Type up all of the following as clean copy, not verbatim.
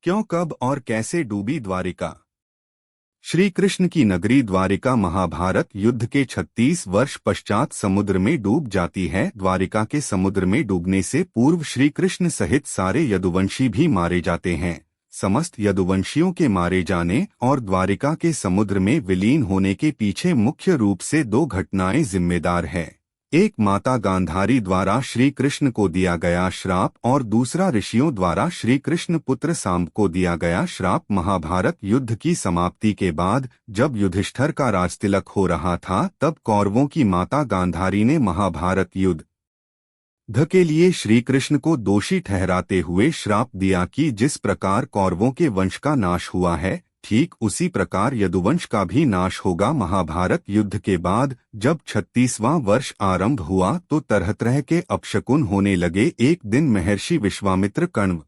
क्यों, कब और कैसे डूबी द्वारिका? श्री कृष्ण की नगरी द्वारिका महाभारत युद्ध के 36 वर्ष पश्चात समुद्र में डूब जाती है। द्वारिका के समुद्र में डूबने से पूर्व श्री कृष्ण सहित सारे यदुवंशी भी मारे जाते हैं। समस्त यदुवंशियों के मारे जाने और द्वारिका के समुद्र में विलीन होने के पीछे मुख्य रूप से दो घटनाएं जिम्मेदार हैं। एक माता गांधारी द्वारा श्री कृष्ण को दिया गया श्राप और दूसरा ऋषियों द्वारा श्री कृष्ण पुत्र सांब को दिया गया श्राप। महाभारत युद्ध की समाप्ति के बाद जब युधिष्ठिर का राजतिलक हो रहा था, तब कौरवों की माता गांधारी ने महाभारत युद्ध के लिए श्री कृष्ण को दोषी ठहराते हुए श्राप दिया कि जिस प्रकार कौरवों के वंश का नाश हुआ है, ठीक उसी प्रकार यदुवंश का भी नाश होगा। महाभारत युद्ध के बाद जब 36वां वर्ष आरंभ हुआ तो तरह तरह के अपशकुन होने लगे। एक दिन महर्षि विश्वामित्र, कण्व,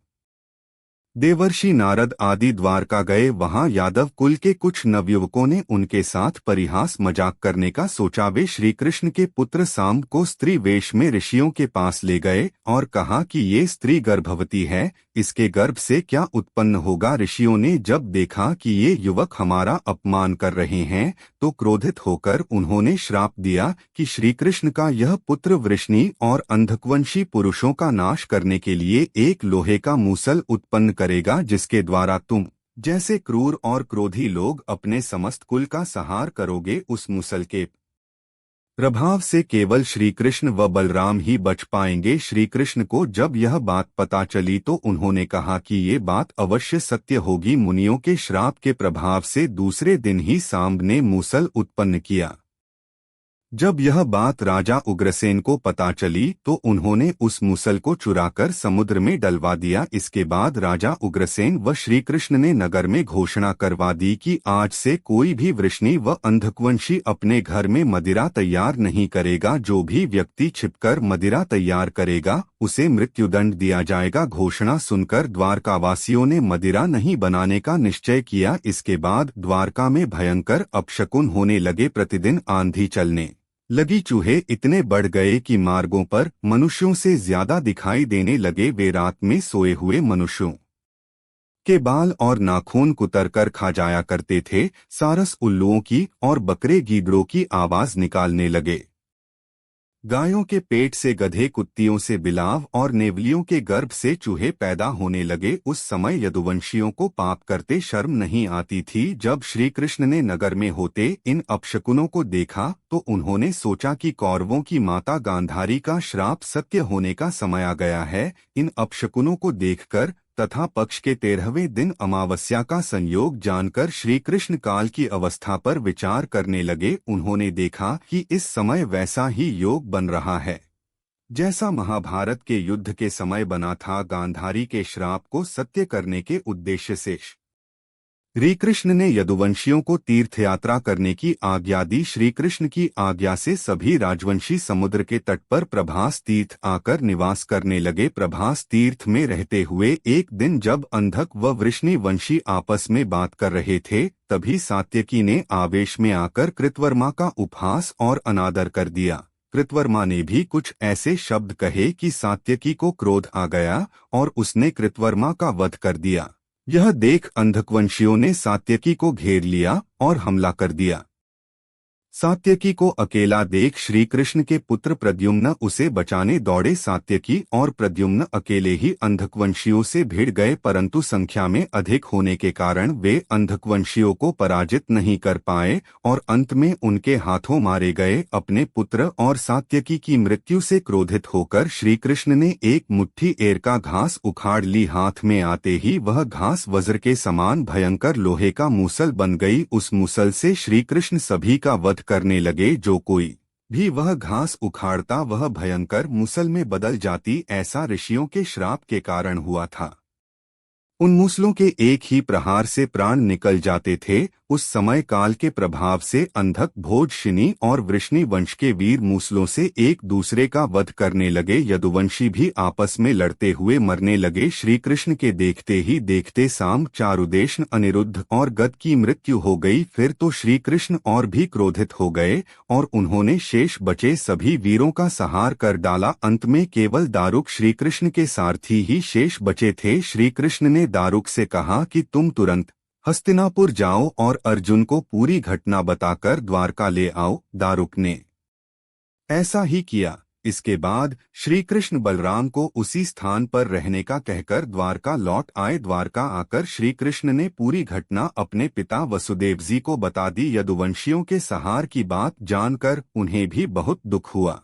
देवर्षि नारद आदि द्वारका गए। वहां यादव कुल के कुछ नवयुवकों ने उनके साथ परिहास मजाक करने का सोचा। वे श्री कृष्ण के पुत्र सांब को स्त्री वेश में ऋषियों के पास ले गए और कहा कि ये स्त्री गर्भवती है, इसके गर्भ से क्या उत्पन्न होगा। ऋषियों ने जब देखा कि ये युवक हमारा अपमान कर रहे हैं तो क्रोधित होकर उन्होंने श्राप दिया कि श्री कृष्ण का यह पुत्र वृष्णि और अंधकवंशी पुरुषों का नाश करने के लिए एक लोहे का मूसल उत्पन्न करेगा, जिसके द्वारा तुम जैसे क्रूर और क्रोधी लोग अपने समस्त कुल का संहार करोगे। उस मूसल के प्रभाव से केवल श्री कृष्ण व बलराम ही बच पाएंगे। श्री कृष्ण को जब यह बात पता चली तो उन्होंने कहा कि ये बात अवश्य सत्य होगी। मुनियों के श्राप के प्रभाव से दूसरे दिन ही सांब ने मूसल उत्पन्न किया। जब यह बात राजा उग्रसेन को पता चली तो उन्होंने उस मूसल को चुराकर समुद्र में डलवा दिया। इसके बाद राजा उग्रसेन व श्री कृष्ण ने नगर में घोषणा करवा दी कि आज से कोई भी वृष्णि व अंधकवंशी अपने घर में मदिरा तैयार नहीं करेगा। जो भी व्यक्ति छिपकर मदिरा तैयार करेगा उसे मृत्युदंड दिया जाएगा। घोषणा सुनकर द्वारकावासियों ने मदिरा नहीं बनाने का निश्चय किया। इसके बाद द्वारका में भयंकर अपशकुन होने लगे। प्रतिदिन आंधी चलने लगी, चूहे इतने बढ़ गए कि मार्गों पर मनुष्यों से ज्यादा दिखाई देने लगे। वे रात में सोए हुए मनुष्यों के बाल और नाखून कुतरकर खा जाया करते थे। सारस उल्लुओं की और बकरे गीदड़ों की आवाज निकालने लगे। गायों के पेट से गधे, कुत्तियों से बिलाव और नेवलियों के गर्भ से चूहे पैदा होने लगे। उस समय यदुवंशियों को पाप करते शर्म नहीं आती थी। जब श्री कृष्ण ने नगर में होते इन अपशकुनों को देखा तो उन्होंने सोचा कि कौरवों की माता गांधारी का श्राप सत्य होने का समय आ गया है। इन अपशकुनों को देखकर तथा पक्ष के 13वें दिन अमावस्या का संयोग जानकर श्री कृष्ण काल की अवस्था पर विचार करने लगे। उन्होंने देखा कि इस समय वैसा ही योग बन रहा है जैसा महाभारत के युद्ध के समय बना था। गांधारी के श्राप को सत्य करने के उद्देश्य से श्री कृष्ण ने यदुवंशियों को तीर्थयात्रा करने की आज्ञा दी। श्री कृष्ण की आज्ञा से सभी राजवंशी समुद्र के तट पर प्रभास तीर्थ आकर निवास करने लगे। प्रभास तीर्थ में रहते हुए एक दिन जब अंधक व वृष्णि वंशी आपस में बात कर रहे थे, तभी सात्यकी ने आवेश में आकर कृतवर्मा का उपहास और अनादर कर दिया। कृतवर्मा ने भी कुछ ऐसे शब्द कहे कि सात्यकी को क्रोध आ गया और उसने कृतवर्मा का वध कर दिया। यह देख अंधकवंशियों ने सात्यकी को घेर लिया और हमला कर दिया। सात्यकी को अकेला देख श्री कृष्ण के पुत्र प्रद्युम्न उसे बचाने दौड़े। सात्यकी और प्रद्युम्न अकेले ही अंधकवंशियों से भिड़ गए, परंतु संख्या में अधिक होने के कारण वे अंधकवंशियों को पराजित नहीं कर पाए और अंत में उनके हाथों मारे गए। अपने पुत्र और सात्यकी की मृत्यु से क्रोधित होकर श्री कृष्ण ने एक मुट्ठी एयर का घास उखाड़ ली। हाथ में आते ही वह घास वज्र के समान भयंकर लोहे का मूसल बन गई। उस मूसल से श्री कृष्ण सभी का वध करने लगे। जो कोई भी वह घास उखाड़ता वह भयंकर मूसल में बदल जाती। ऐसा ऋषियों के श्राप के कारण हुआ था। उन मूसलों के एक ही प्रहार से प्राण निकल जाते थे। उस समय काल के प्रभाव से अंधक भोजशिनी और वृष्णि वंश के वीर मूसलों से एक दूसरे का वध करने लगे। यदुवंशी भी आपस में लड़ते हुए मरने लगे। श्री कृष्ण के देखते ही देखते साम, चारुदेशन, अनिरुद्ध और गद की मृत्यु हो गई। फिर तो श्री कृष्ण और भी क्रोधित हो गए और उन्होंने शेष बचे सभी वीरों का संहार कर डाला। अंत में केवल दारुक श्री कृष्ण के सारथी ही शेष बचे थे। श्री कृष्ण ने दारुक से कहा कि तुम तुरंत हस्तिनापुर जाओ और अर्जुन को पूरी घटना बताकर द्वारका ले आओ। दारुक ने ऐसा ही किया। इसके बाद श्री कृष्ण बलराम को उसी स्थान पर रहने का कहकर द्वारका लौट आए। द्वारका आकर श्री कृष्ण ने पूरी घटना अपने पिता वसुदेव जी को बता दी। यदुवंशियों के संहार की बात जानकर उन्हें भी बहुत दुख हुआ।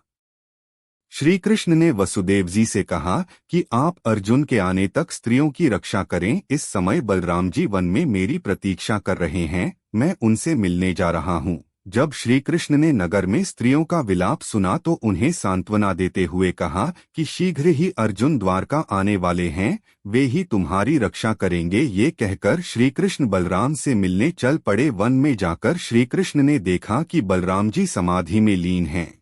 श्री कृष्ण ने वसुदेव जी से कहा कि आप अर्जुन के आने तक स्त्रियों की रक्षा करें। इस समय बलराम जी वन में मेरी प्रतीक्षा कर रहे हैं, मैं उनसे मिलने जा रहा हूँ। जब श्री कृष्ण ने नगर में स्त्रियों का विलाप सुना तो उन्हें सांत्वना देते हुए कहा कि शीघ्र ही अर्जुन द्वारका आने वाले हैं, वे ही तुम्हारी रक्षा करेंगे। ये कहकर श्री कृष्ण बलराम से मिलने चल पड़े। वन में जाकर श्री कृष्ण ने देखा कि बलराम जी समाधि में लीन हैं।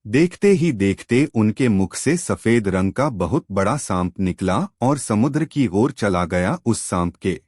देखते ही देखते उनके मुख से सफेद रंग का बहुत बड़ा सांप निकला और समुद्र की ओर चला गया। उस सांप के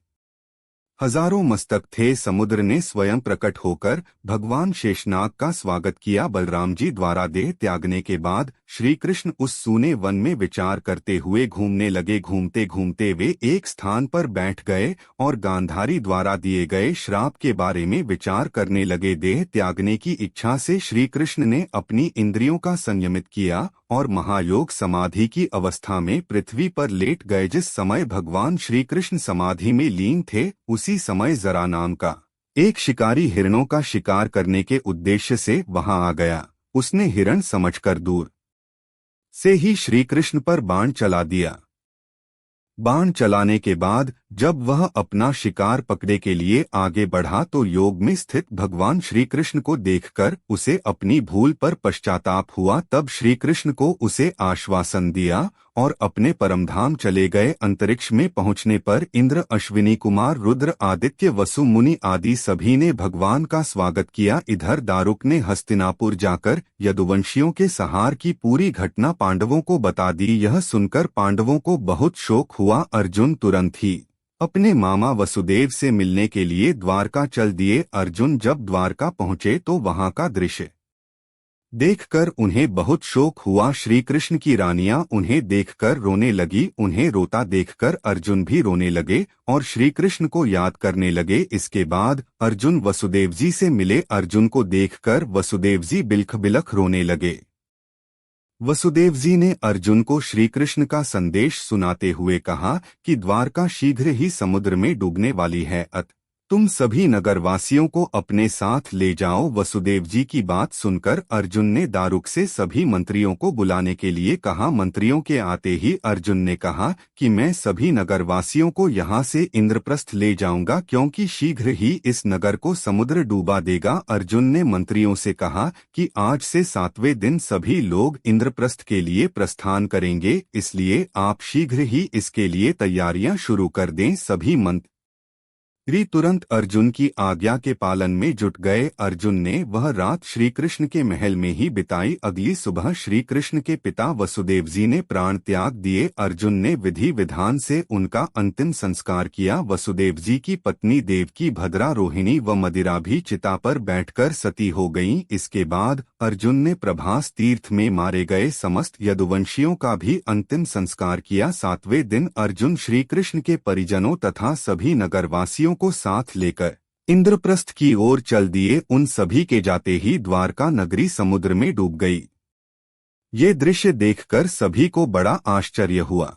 हजारों मस्तक थे। समुद्र ने स्वयं प्रकट होकर भगवान शेषनाग का स्वागत किया। बलराम जी द्वारा देह त्यागने के बाद श्री कृष्ण उस सूने वन में विचार करते हुए घूमने लगे। घूमते घूमते वे एक स्थान पर बैठ गए और गांधारी द्वारा दिए गए श्राप के बारे में विचार करने लगे। देह त्यागने की इच्छा से श्री कृष्ण ने अपनी इंद्रियों का संयमित किया और महायोग समाधि की अवस्था में पृथ्वी पर लेट गए। जिस समय भगवान श्री कृष्ण समाधि में लीन थे उसी समय जरा नाम का एक शिकारी हिरणों का शिकार करने के उद्देश्य से वहां आ गया। उसने हिरण समझकर दूर से ही श्री कृष्ण पर बाण चला दिया। बाण चलाने के बाद जब वह अपना शिकार पकड़े के लिए आगे बढ़ा तो योग में स्थित भगवान श्री कृष्ण को देखकर उसे अपनी भूल पर पश्चाताप हुआ। तब श्री कृष्ण को उसे आश्वासन दिया और अपने परमधाम चले गए। अंतरिक्ष में पहुंचने पर इंद्र, अश्विनी कुमार, रुद्र, आदित्य, वसु मुनि आदि सभी ने भगवान का स्वागत किया। इधर दारुक ने हस्तिनापुर जाकर यदुवंशियों के संहार की पूरी घटना पांडवों को बता दी। यह सुनकर पांडवों को बहुत शोक हुआ। अर्जुन तुरंत ही अपने मामा वसुदेव से मिलने के लिए द्वारका चल दिए। अर्जुन जब द्वारका पहुंचे तो वहां का दृश्य देखकर उन्हें बहुत शोक हुआ। श्री कृष्ण की रानियां उन्हें देखकर रोने लगी। उन्हें रोता देखकर अर्जुन भी रोने लगे और श्री कृष्ण को याद करने लगे। इसके बाद अर्जुन वसुदेव जी से मिले। अर्जुन को देखकर वसुदेव जी बिलख बिलख रोने लगे। वसुदेव जी ने अर्जुन को श्री कृष्ण का संदेश सुनाते हुए कहा कि द्वारका शीघ्र ही समुद्र में डूबने वाली है, तुम सभी नगरवासियों को अपने साथ ले जाओ। वसुदेव जी की बात सुनकर अर्जुन ने दारुक से सभी मंत्रियों को बुलाने के लिए कहा। मंत्रियों के आते ही अर्जुन ने कहा कि मैं सभी नगरवासियों को यहाँ से इंद्रप्रस्थ ले जाऊंगा क्योंकि शीघ्र ही इस नगर को समुद्र डूबा देगा। अर्जुन ने मंत्रियों से कहा कि आज से 7वें दिन सभी लोग इंद्रप्रस्थ के लिए प्रस्थान करेंगे, इसलिए आप शीघ्र ही इसके लिए तैयारियां शुरू कर दें। सभी मंत्री तुरंत अर्जुन की आज्ञा के पालन में जुट गए। अर्जुन ने वह रात श्री कृष्ण के महल में ही बिताई। अगली सुबह श्री कृष्ण के पिता वसुदेव जी ने प्राण त्याग दिए। अर्जुन ने विधि विधान से उनका अंतिम संस्कार किया। वसुदेव जी की पत्नी देवकी, भद्रा, रोहिणी व मदिरा भी चिता पर बैठकर सती हो गईं। इसके बाद अर्जुन ने प्रभास तीर्थ में मारे गए समस्त यदुवंशियों का भी अंतिम संस्कार किया। 7वें दिन अर्जुन श्री कृष्ण के परिजनों तथा सभी नगरवासियों को साथ लेकर इंद्रप्रस्थ की ओर चल दिए। उन सभी के जाते ही द्वारका नगरी समुद्र में डूब गई। ये दृश्य देखकर सभी को बड़ा आश्चर्य हुआ।